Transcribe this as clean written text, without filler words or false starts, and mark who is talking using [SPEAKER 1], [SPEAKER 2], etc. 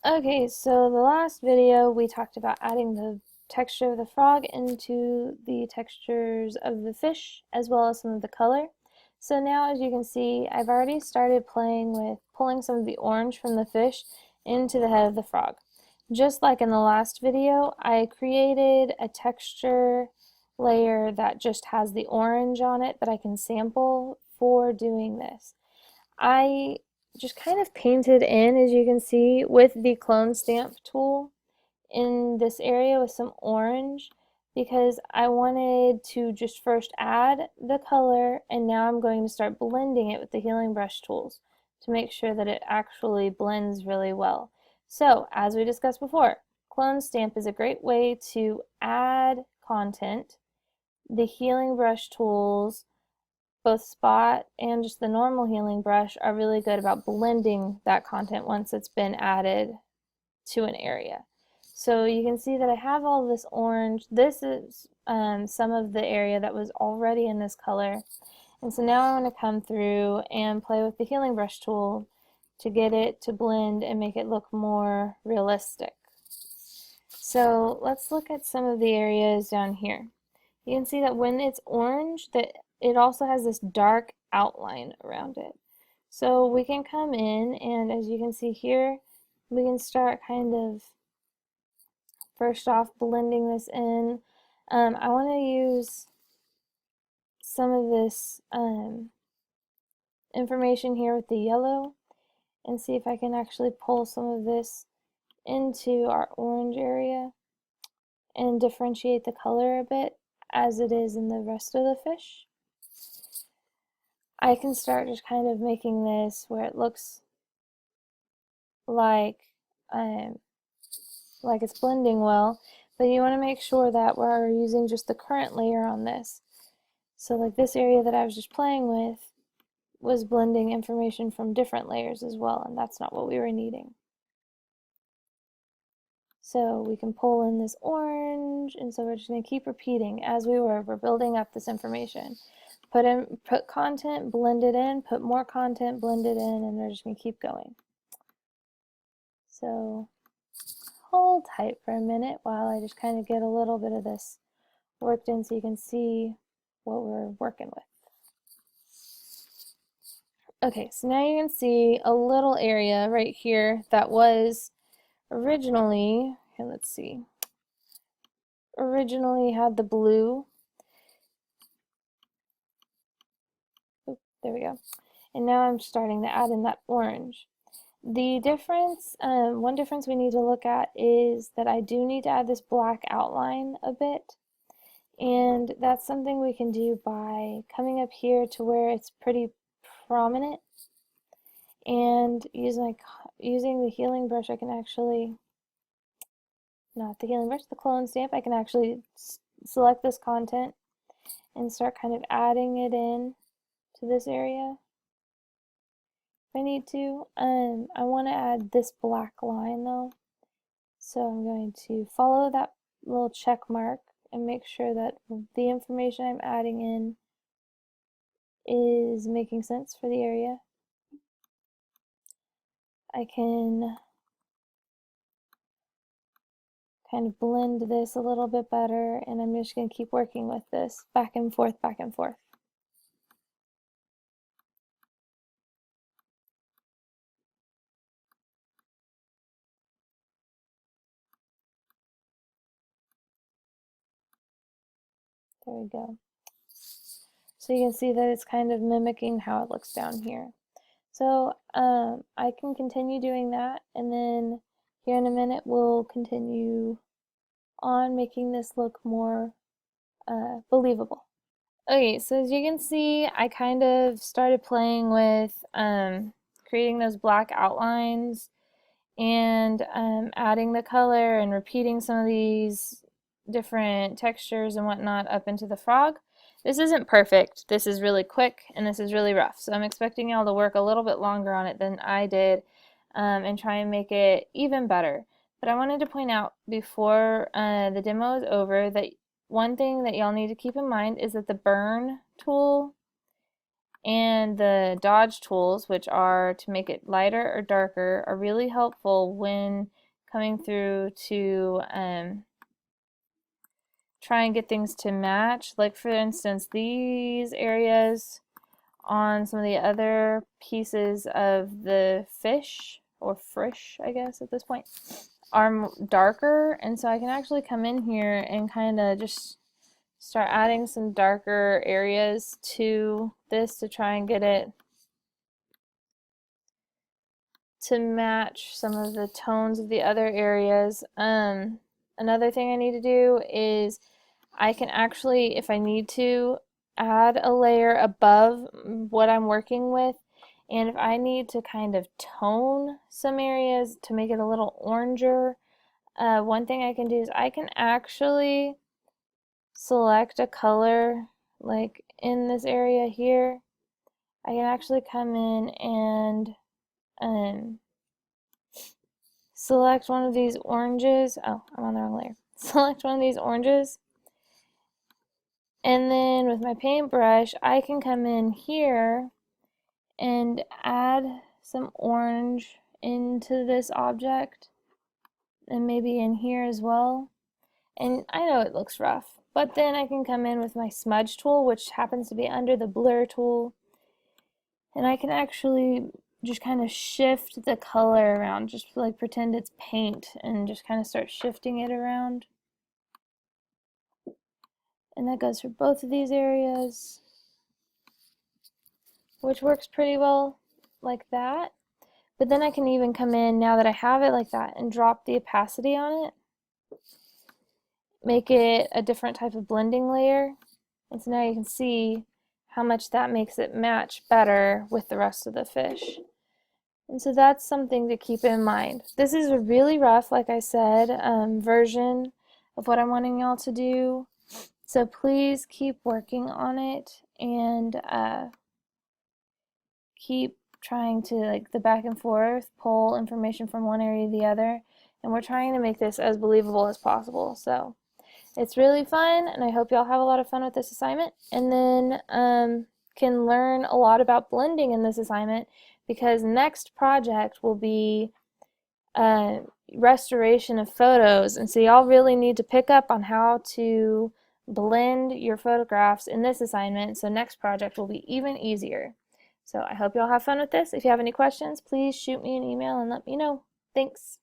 [SPEAKER 1] Okay, so the last video we talked about adding the texture of the frog into the textures of the fish as well as some of the color. So now as you can see, I've already started playing with pulling some of the orange from the fish into the head of the frog. Just like in the last video, I created a texture layer that just has the orange on it that I can sample for doing this. I just kind of painted in, as you can see, with the clone stamp tool in this area with some orange because I wanted to just first add the color, and now I'm going to start blending it with the healing brush tools to make sure that it actually blends really well. So as we discussed before, clone stamp is a great way to add content. The healing brush tools, both spot and just the normal healing brush, are really good about blending that content once it's been added to an area. So you can see that I have all this orange. This is some of the area that was already in this color. And so now I want to come through and play with the healing brush tool to get it to blend and make it look more realistic. So let's look at some of the areas down here. You can see that when it's orange, that it also has this dark outline around it. So we can come in, and as you can see here, we can start kind of first off blending this in. I want to use some of this information here with the yellow and see if I can actually pull some of this into our orange area and differentiate the color a bit as it is in the rest of the fish. I can start just kind of making this where it looks like um, like it's blending well, but you want to make sure that we're using just the current layer on this. So like this area that I was just playing with was blending information from different layers as well, and that's not what we were needing. So we can pull in this orange, and so we're just going to keep repeating as we're building up this information. Put content, blend it in, put more content, blend it in, and we're just going to keep going. So hold tight for a minute while I just kind of get a little bit of this worked in so you can see what we're working with. Okay, so now you can see a little area right here that was originally, here, let's see, originally had the blue. Oop, there we go. And now I'm starting to add in that orange. The difference, one difference we need to look at is that I do need to add this black outline a bit. And that's something we can do by coming up here to where it's pretty prominent, and using the healing brush, I can actually, not the healing brush, the clone stamp, I can actually select this content and start kind of adding it in to this area if I need to. I want to add this black line though, so I'm going to follow that little check mark and make sure that the information I'm adding in is making sense for the area. I can kind of blend this a little bit better, and I'm just going to keep working with this back and forth, back and forth. There we go. So you can see that it's kind of mimicking how it looks down here. So I can continue doing that, and then here in a minute we'll continue on making this look more believable. Okay, so as you can see, I kind of started playing with creating those black outlines and adding the color and repeating some of these different textures and whatnot up into the frog. This isn't perfect. This is really quick and this is really rough. So I'm expecting y'all to work a little bit longer on it than I did and try and make it even better. But I wanted to point out before the demo is over that one thing that y'all need to keep in mind is that the burn tool And the dodge tools, which are to make it lighter or darker, are really helpful when coming through to try and get things to match. Like for instance, these areas on some of the other pieces of the fish, or frish, I guess at this point, are darker, and so I can actually come in here and kind of just start adding some darker areas to this to try and get it to match some of the tones of the other areas. Another thing I need to do is I can actually, if I need to, add a layer above what I'm working with. And if I need to kind of tone some areas to make it a little oranger, one thing I can do is I can actually select a color, like in this area here. I can actually come in and select one of these oranges. Oh, I'm on the wrong layer. Select one of these oranges, and then with my paintbrush I can come in here and add some orange into this object, and maybe in here as well. And I know it looks rough, but then I can come in with my smudge tool, which happens to be under the blur tool, and I can actually just kind of shift the color around, just like pretend it's paint, and just kind of start shifting it around. And that goes for both of these areas, which works pretty well like that. But then I can even come in, now that I have it like that, and drop the opacity on it, make it a different type of blending layer, and so now you can see how much that makes it match better with the rest of the fish. And so that's something to keep in mind. This is a really rough, like I said, version of what I'm wanting y'all to do. So please keep working on it, and keep trying to, like, the back and forth, pull information from one area to the other. And we're trying to make this as believable as possible. So it's really fun, and I hope y'all have a lot of fun with this assignment. And then can learn a lot about blending in this assignment, because next project will be restoration of photos. And so y'all really need to pick up on how to blend your photographs in this assignment, so next project will be even easier. So I hope y'all have fun with this. If you have any questions, please shoot me an email and let me know. Thanks.